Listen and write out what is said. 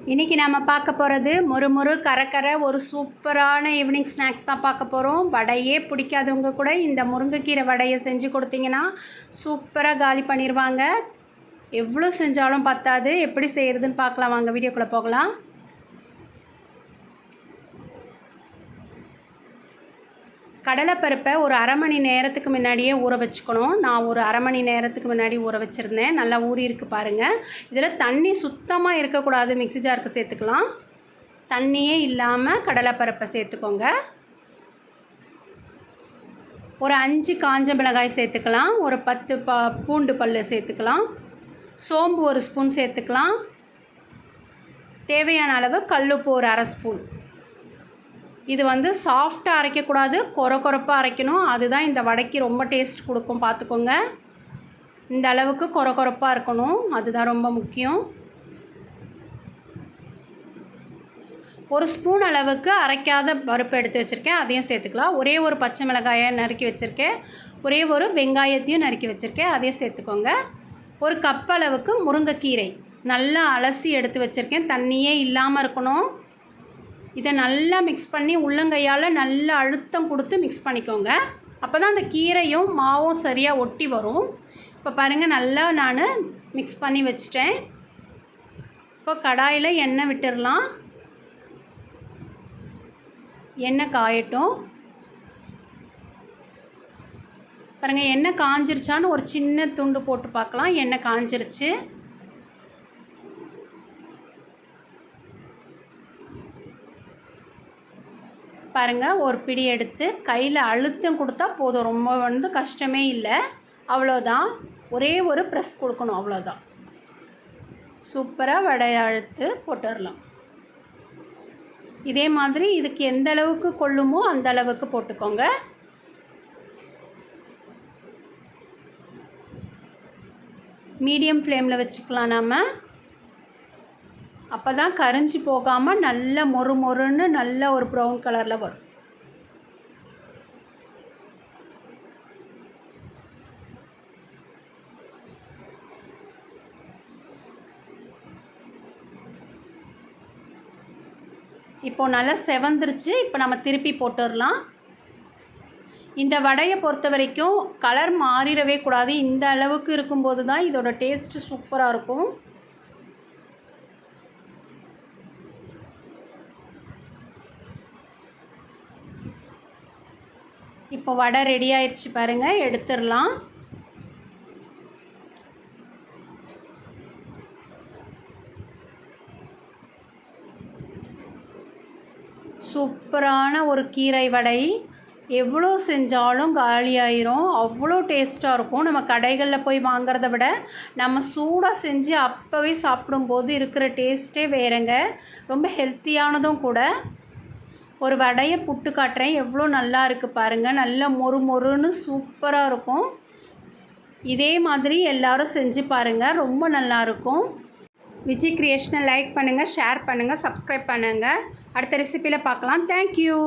இன்றைக்கி நம்ம பார்க்க போகிறது மொறு கரை ஒரு சூப்பரான ஈவினிங் ஸ்நாக்ஸ் தான் பார்க்க போகிறோம். வடையே பிடிக்காதவங்க கூட இந்த முருங்கைக்கீரை வடையை செஞ்சு கொடுத்தீங்கன்னா சூப்பராக காலி பண்ணிடுவாங்க. எவ்வளோ செஞ்சாலும் பத்தாது. எப்படி செய்கிறதுன்னு பார்க்கலாம், வாங்க வீடியோக்குள்ளே போகலாம். கடலைப்பருப்பை ஒரு அரை மணி நேரத்துக்கு முன்னாடியே ஊற வச்சுக்கணும். நான் ஒரு அரை மணி நேரத்துக்கு முன்னாடி ஊற வச்சுருந்தேன். நல்லா ஊறி இருக்குது பாருங்கள். இதில் தண்ணி சுத்தமாக இருக்கக்கூடாது. மிக்ஸி ஜாருக்கு சேர்த்துக்கலாம். தண்ணியே இல்லாமல் கடலைப்பருப்பை சேர்த்துக்கோங்க. ஒரு 5 காஞ்ச மிளகாய் சேர்த்துக்கலாம். ஒரு 10 பூண்டு பல் சேர்த்துக்கலாம். சோம்பு ஒரு ஸ்பூன் சேர்த்துக்கலாம். தேவையான அளவு கல்லுப்பு ஒரு அரை ஸ்பூன். இது சாஃப்டாக அரைக்கக்கூடாது, கொரப்பாக அரைக்கணும். அதுதான் இந்த வடைக்கு ரொம்ப டேஸ்ட் கொடுக்கும். பார்த்துக்கோங்க, இந்த அளவுக்கு கொரப்பாக இருக்கணும். அதுதான் ரொம்ப முக்கியம். ஒரு ஸ்பூன் அளவுக்கு அரைக்காத பருப்பு எடுத்து வச்சுருக்கேன், அதையும் சேர்த்துக்கலாம். ஒரே ஒரு பச்சை மிளகாயை நறுக்கி வச்சுருக்கேன். ஒரே ஒரு வெங்காயத்தையும் நறுக்கி வச்சுருக்கேன், அதையும் சேர்த்துக்கோங்க. ஒரு கப் அளவுக்கு முருங்கைக்கீரை நல்லா அலசி எடுத்து வச்சுருக்கேன். தண்ணியே இல்லாமல் இருக்கணும். இதை நல்லா மிக்ஸ் பண்ணி உள்ளங்கையால் நல்லா அழுத்தம் கொடுத்து மிக்ஸ் பண்ணிக்கோங்க. அப்போ தான் அந்த கீரையும் மாவும் சரியாக ஒட்டி வரும். இப்போ பாருங்கள், நல்லா நான் மிக்ஸ் பண்ணி வச்சிட்டேன். இப்போ கடாயில் எண்ணெய் விட்டுடலாம். எண்ணெய் காயட்டும். பாருங்கள், எண்ணெய் காஞ்சிருச்சான்னு ஒரு சின்ன துண்டு போட்டு பார்க்கலாம். எண்ணெய் காஞ்சிருச்சு. பாருங்கள், ஒரு பிடி எடுத்து கையில் அழுத்தம் கொடுத்தா போதும். ரொம்ப கஷ்டமே இல்லை. அவ்வளோதான், ஒரே ஒரு ப்ரெஸ் கொடுக்கணும், அவ்வளோதான். சூப்பராக வடையை அழுத்து போட்டுடலாம். இதே மாதிரி இதுக்கு எந்த அளவுக்கு கொள்ளுமோ அந்த அளவுக்கு போட்டுக்கோங்க. மீடியம் ஃப்ளேமில் வச்சுக்கலாம் நாம். அப்போ தான் கரிஞ்சு போகாமல் நல்ல மொறுன்னு நல்ல ஒரு ப்ரௌன் கலரில் வரும். இப்போது நல்லா செவந்துருச்சு. இப்போ நம்ம திருப்பி போட்டுடலாம். இந்த வடையை பொறுத்த வரைக்கும் கலர் மாறிடவே கூடாது. இந்த அளவுக்கு இருக்கும்போது தான் இதோட டேஸ்ட்டு சூப்பராக இருக்கும். இப்போ வடை ரெடி ஆயிடுச்சு பாருங்கள், எடுத்துடலாம். சூப்பரான ஒரு கீரை வடை. எவ்வளோ செஞ்சாலும் காலியாயிரும். அவ்வளோ டேஸ்ட்டாக இருக்கும். நம்ம கடைகளில் போய் வாங்கிறத விட நம்ம சூடாக செஞ்சு அப்போவே சாப்பிடும்போது இருக்கிற டேஸ்ட்டே வேறுங்க. ரொம்ப ஹெல்த்தியானதும் கூட. ஒரு வடையை புட்டு காட்டுறேன், எவ்வளோ நல்லா இருக்குது பாருங்கள். நல்லா மொறுன்னு சூப்பராக இருக்கும். இதே மாதிரி எல்லோரும் செஞ்சு பாருங்கள், ரொம்ப நல்லாயிருக்கும். விஜய் கிரியேஷனை லைக் பண்ணுங்கள், ஷேர் பண்ணுங்கள், சப்ஸ்கிரைப் பண்ணுங்கள். அடுத்த ரெசிப்பியில் பார்க்கலாம். தேங்க்யூ.